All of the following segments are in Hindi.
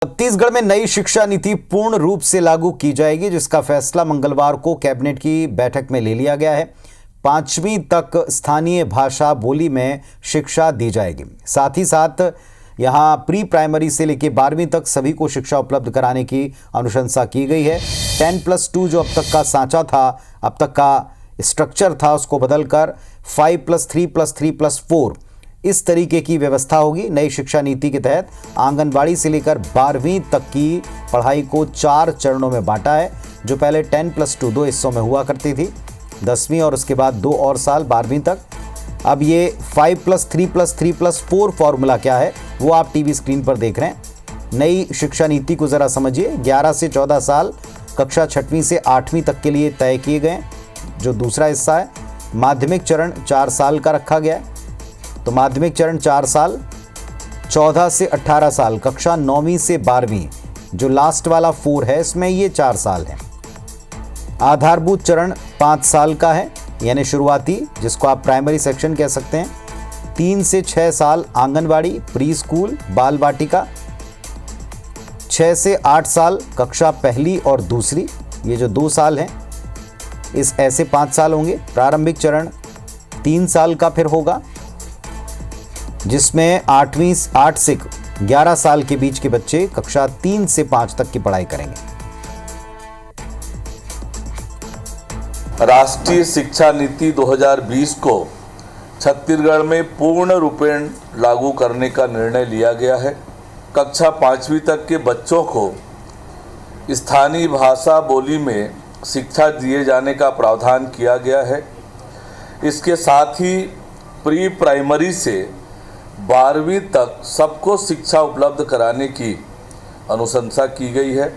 छत्तीसगढ़ में नई शिक्षा नीति पूर्ण रूप से लागू की जाएगी, जिसका फैसला मंगलवार को कैबिनेट की बैठक में ले लिया गया है। 5वीं तक स्थानीय भाषा बोली में शिक्षा दी जाएगी। साथ ही साथ यहां प्री प्राइमरी से लेकर 12वीं तक सभी को शिक्षा उपलब्ध कराने की अनुशंसा की गई है। 10+2 जो अब तक का सांचा था, अब तक का स्ट्रक्चर था, उसको बदलकर 5+3+3+4 इस तरीके की व्यवस्था होगी। नई शिक्षा नीति के तहत आंगनबाड़ी से लेकर 12वीं तक की पढ़ाई को 4 चरणों में बांटा है। जो पहले 10+2 2 हिस्सों में हुआ करती थी, 10वीं और उसके बाद 2 और साल 12वीं तक। अब ये 5+3+3+4 फॉर्मूला क्या है वो आप टीवी स्क्रीन पर देख रहे हैं। नई शिक्षा नीति को ज़रा समझिए। 11 से 14 साल कक्षा 6वीं से 8वीं तक के लिए तय किए गए। जो दूसरा हिस्सा है, माध्यमिक चरण 4 साल का रखा गया है। तो माध्यमिक चरण 4 साल, 14 से 18 साल कक्षा 9वीं से 12वीं, जो लास्ट वाला 4 है, इसमें ये 4 साल है। आधारभूत चरण 5 साल का है, यानी शुरुआती, जिसको आप प्राइमरी सेक्शन कह सकते हैं। 3 से 6 साल आंगनबाड़ी, प्री स्कूल, बाल वाटिका। 6 से 8 साल कक्षा पहली और दूसरी, ये जो 2 साल हैं, इस ऐसे 5 साल होंगे। प्रारंभिक चरण 3 साल का फिर होगा, जिसमें 8 से 11 साल के बीच के बच्चे कक्षा 3 से 5 तक की पढ़ाई करेंगे। राष्ट्रीय शिक्षा नीति 2020 को छत्तीसगढ़ में पूर्ण रूपेण लागू करने का निर्णय लिया गया है। कक्षा 5वीं तक के बच्चों को स्थानीय भाषा बोली में शिक्षा दिए जाने का प्रावधान किया गया है। इसके साथ ही प्री प्राइमरी से 12वीं तक सबको शिक्षा उपलब्ध कराने की अनुशंसा की गई है।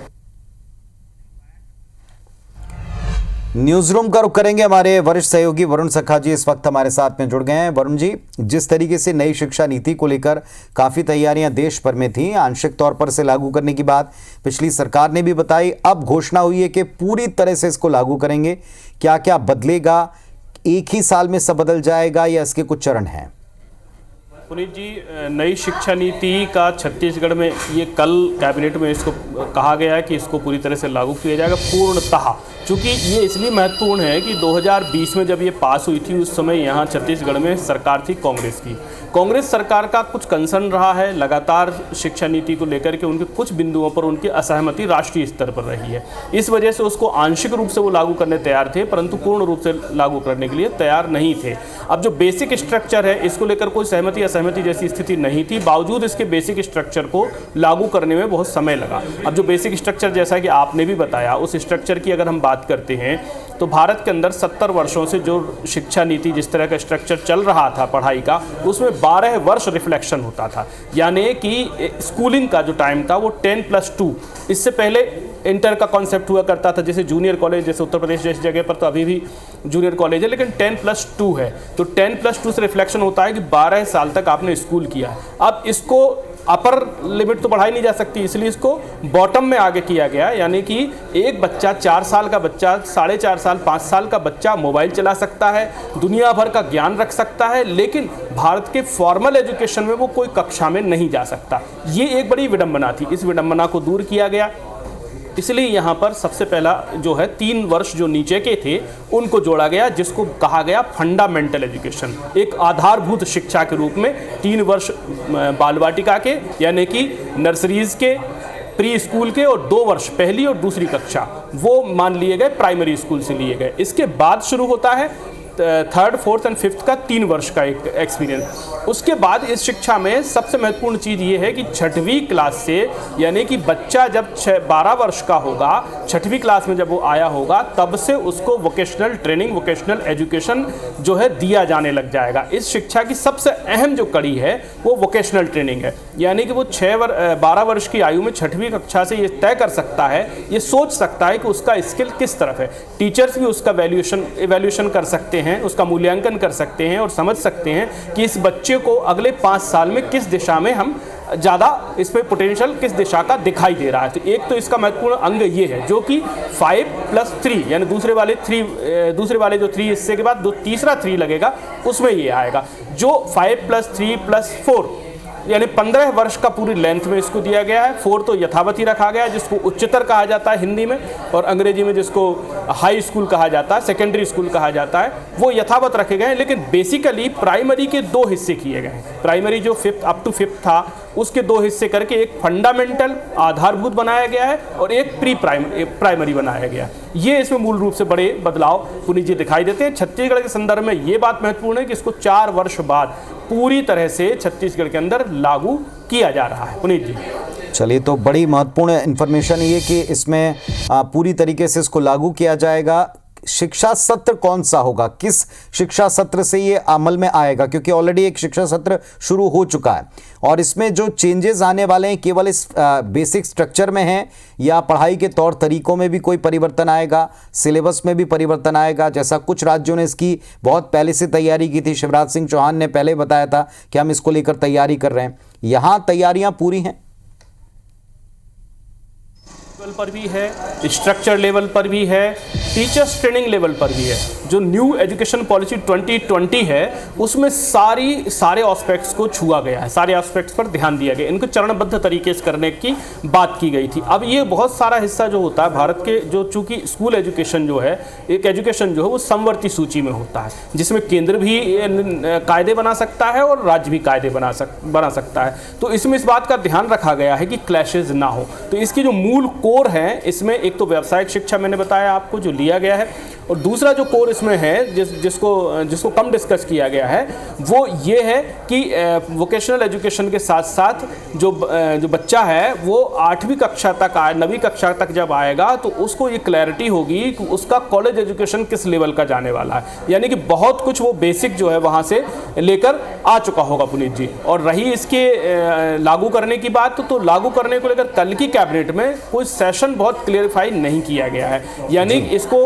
न्यूज रूम का रुख करेंगे। हमारे वरिष्ठ सहयोगी वरुण सखा जी इस वक्त हमारे साथ में जुड़ गए हैं। वरुण जी, जिस तरीके से नई शिक्षा नीति को लेकर काफ़ी तैयारियां देश भर में थी, आंशिक तौर पर से लागू करने की बात पिछली सरकार ने भी बताई, अब घोषणा हुई है कि पूरी तरह से इसको लागू करेंगे। क्या क्या बदलेगा? एक ही साल में सब बदल जाएगा या इसके कुछ चरण हैं? पुनीत जी, नई शिक्षा नीति का छत्तीसगढ़ में ये कल कैबिनेट में इसको कहा गया है कि इसको पूरी तरह से लागू किया जाएगा पूर्णतः। चूँकि ये इसलिए महत्वपूर्ण है कि 2020 में जब ये पास हुई थी, उस समय यहाँ छत्तीसगढ़ में सरकार थी कांग्रेस की। कांग्रेस सरकार का कुछ कंसर्न रहा है लगातार शिक्षा नीति को लेकर के, उनके कुछ बिंदुओं पर उनकी असहमति राष्ट्रीय स्तर पर रही है। इस वजह से उसको आंशिक रूप से वो लागू करने तैयार थे, परंतु पूर्ण रूप से लागू करने के लिए तैयार नहीं थे। अब जो बेसिक स्ट्रक्चर है, इसको लेकर कोई सहमति असहमति जैसी स्थिति नहीं थी, बावजूद इसके बेसिक स्ट्रक्चर को लागू करने में बहुत समय लगा। अब जो बेसिक स्ट्रक्चर, जैसा कि आपने भी बताया, उस स्ट्रक्चर की अगर हम बात करते हैं तो भारत के अंदर 70 वर्षों से जो शिक्षा नीति, जिस तरह का स्ट्रक्चर चल रहा था पढ़ाई का, उसमें 12 वर्ष रिफ्लेक्शन होता था। यानी कि स्कूलिंग का जो टाइम था वो 10+2, इससे पहले इंटर का कॉन्सेप्ट हुआ करता था, जैसे जूनियर कॉलेज, जैसे उत्तर प्रदेश जैसी जगह पर तो अभी भी जूनियर कॉलेज है, लेकिन 10+2 है। तो 10+2 से रिफ्लेक्शन होता है कि 12 साल तक आपने स्कूल किया है। अब इसको अपर लिमिट तो बढ़ाई नहीं जा सकती, इसलिए इसको बॉटम में आगे किया गया। यानी कि एक बच्चा, 4 साल का बच्चा, 4.5 साल, 5 साल का बच्चा मोबाइल चला सकता है, दुनिया भर का ज्ञान रख सकता है, लेकिन भारत के फॉर्मल एजुकेशन में वो कोई कक्षा में नहीं जा सकता। ये एक बड़ी विडंबना थी। इस विडंबना को दूर किया गया, इसलिए यहाँ पर सबसे पहला जो है 3 वर्ष जो नीचे के थे उनको जोड़ा गया, जिसको कहा गया फंडामेंटल एजुकेशन। एक आधारभूत शिक्षा के रूप में 3 वर्ष बाल वाटिका के, यानी कि नर्सरीज के, प्री स्कूल के, और 2 वर्ष पहली और दूसरी कक्षा वो मान लिए गए, प्राइमरी स्कूल से लिए गए। इसके बाद शुरू होता है 3rd, 4th और 5th का 3 वर्ष का एक एक्सपीरियंस। उसके बाद इस शिक्षा में सबसे महत्वपूर्ण चीज़ ये है कि 6वीं क्लास से, यानी कि बच्चा जब 12 वर्ष का होगा, 6वीं क्लास में जब वो आया होगा, तब से उसको वोकेशनल ट्रेनिंग, वोकेशनल एजुकेशन जो है दिया जाने लग जाएगा। इस शिक्षा की सबसे अहम जो कड़ी है वो वोकेशनल ट्रेनिंग है। यानी कि वो 12 वर्ष की आयु में 6वीं कक्षा से ये तय कर सकता है, ये सोच सकता है कि उसका स्किल किस तरफ है। टीचर्स भी उसका इवैल्यूएशन कर सकते हैं, उसका मूल्यांकन कर सकते हैं और समझ सकते हैं कि इस बच्चे को अगले 5 साल में किस दिशा में हम ज़्यादा, इसमें पोटेंशियल किस दिशा का दिखाई दे रहा है। तो एक तो इसका महत्वपूर्ण अंग ये है, जो कि 5+3, यानी दूसरे वाले जो 3 हिस्से के बाद तीसरा 3 लगेगा, उसमें ये आएगा। जो 5+3+4 यानी 15 वर्ष का पूरी लेंथ में इसको दिया गया है। 4 तो यथावत ही रखा गया है, जिसको उच्चतर कहा जाता है हिंदी में, और अंग्रेजी में जिसको हाई स्कूल कहा जाता है, सेकेंडरी स्कूल कहा जाता है, वो यथावत रखे गए हैं। लेकिन बेसिकली प्राइमरी के 2 हिस्से किए गए हैं। प्राइमरी जो 5th अप टू 5th था, उसके 2 हिस्से करके एक फंडामेंटल आधारभूत बनाया गया है और एक प्री प्राइमरी बनाया गया है। ये इसमें मूल रूप से बड़े बदलाव पुनीत जी दिखाई देते हैं। छत्तीसगढ़ के संदर्भ में ये बात महत्वपूर्ण है कि इसको 4 वर्ष बाद पूरी तरह से छत्तीसगढ़ के अंदर लागू किया जा रहा है। पुनीत जी, चलिए, तो बड़ी महत्वपूर्ण इन्फॉर्मेशन ये कि इसमें पूरी तरीके से इसको लागू किया जाएगा। शिक्षा सत्र कौन सा होगा, किस शिक्षा सत्र से ये अमल में आएगा, क्योंकि ऑलरेडी एक शिक्षा सत्र शुरू हो चुका है, और इसमें जो चेंजेस आने वाले हैं केवल इस बेसिक स्ट्रक्चर में हैं या पढ़ाई के तौर तरीकों में भी कोई परिवर्तन आएगा, सिलेबस में भी परिवर्तन आएगा? जैसा कुछ राज्यों ने इसकी बहुत पहले से तैयारी की थी, शिवराज सिंह चौहान ने पहले बताया था कि हम इसको लेकर तैयारी कर रहे हैं। यहाँ तैयारियां पूरी हैं, लेवल पर भी है, स्ट्रक्चर लेवल पर भी है, टीचर्स ट्रेनिंग लेवल पर भी है। जो न्यू एजुकेशन पॉलिसी 2020 है, उसमें सारे एस्पेक्ट्स को छुआ गया है, सारे एस्पेक्ट्स पर ध्यान दिया गया, इनको चरणबद्ध तरीके से करने की बात की गई थी। अब ये बहुत सारा हिस्सा जो होता है भारत के, जो चूंकि स्कूल एजुकेशन जो है, एक एजुकेशन जो है वो समवर्ती सूची में होता है, जिसमें केंद्र भी कायदे बना सकता है और राज्य भी कायदे बना सकता है। तो इसमें इस बात का ध्यान रखा गया है कि क्लैशेज ना हो। तो इसकी जो मूल कोर है, इसमें एक तो व्यावसायिक शिक्षा मैंने बताया आपको जो लिया गया है, और दूसरा जो कोर इसमें है जिसको कम डिस्कस किया गया है, वो ये है कि वोकेशनल एजुकेशन के साथ साथ जो बच्चा है वो 8वीं कक्षा तक 9वीं कक्षा तक जब आएगा तो उसको ये क्लैरिटी होगी कि उसका कॉलेज एजुकेशन किस लेवल का जाने वाला है। यानी कि बहुत कुछ वो बेसिक जो है वहाँ से लेकर आ चुका होगा पुनीत जी। और रही इसके लागू करने की बात, तो लागू करने को लेकर कल की कैबिनेट में कोई सेशन बहुत क्लियरिफाई नहीं किया गया है। यानी इसको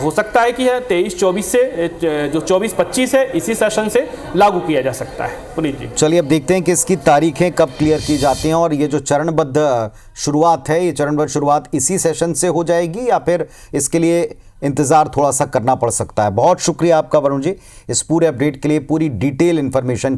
हो सकता है कि 23-24 से जो 24-25 है, इसी सेशन से लागू किया जा सकता है। पुनीत जी, चलिए अब देखते हैं कि इसकी तारीखें कब क्लियर की जाती हैं, और ये जो चरणबद्ध शुरुआत है, ये चरणबद्ध शुरुआत इसी सेशन से हो जाएगी या फिर इसके लिए इंतज़ार थोड़ा सा करना पड़ सकता है। बहुत शुक्रिया आपका वरुण जी, इस पूरे अपडेट के लिए, पूरी डिटेल इन्फॉर्मेशन